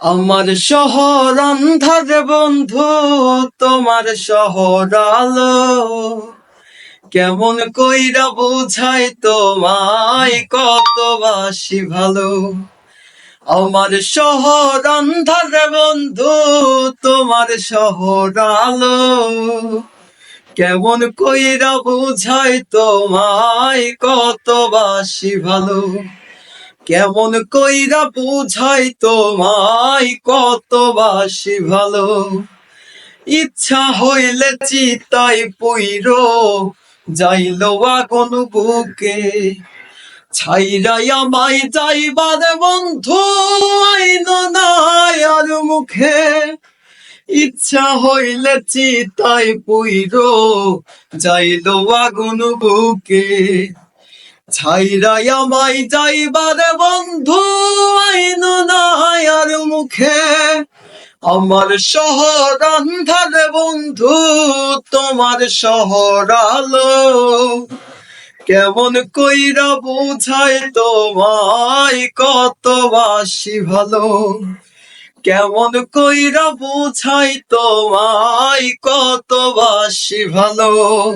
আমার শহর অন্ধার বন্ধু, তোমার শহর আলো। কেমন কইরা বুঝাই তোমায় কতবাসি ভালো। আমার শহর অন্ধার বন্ধু, তোমার শহর আলো। কেমন কইরা বুঝাই তোমায় কতবাসি ভালো। কেমন কইরা বুঝাই তোমায় কতবাসি ভালো। ইচ্ছা হইলে চিতাই পুইরো যাইল আগুন বুকে। ছাইরাই আমায় যাইবার বন্ধু আইন নাই আর মুখে। ইচ্ছা হইলে চিতাই পুইরো যাইল আগুন বুকে। ছাইরাই আমায় যাইবার বন্ধু আইন নাই আর মুখে। আমার শহর অন্ধার বন্ধু, তোমার শহর আলো। কেমন কইরা বুঝাই তোমায় কতবাসি ভালো। কেমন কইরা বুঝাই তোমায় কতবাসি ভালো।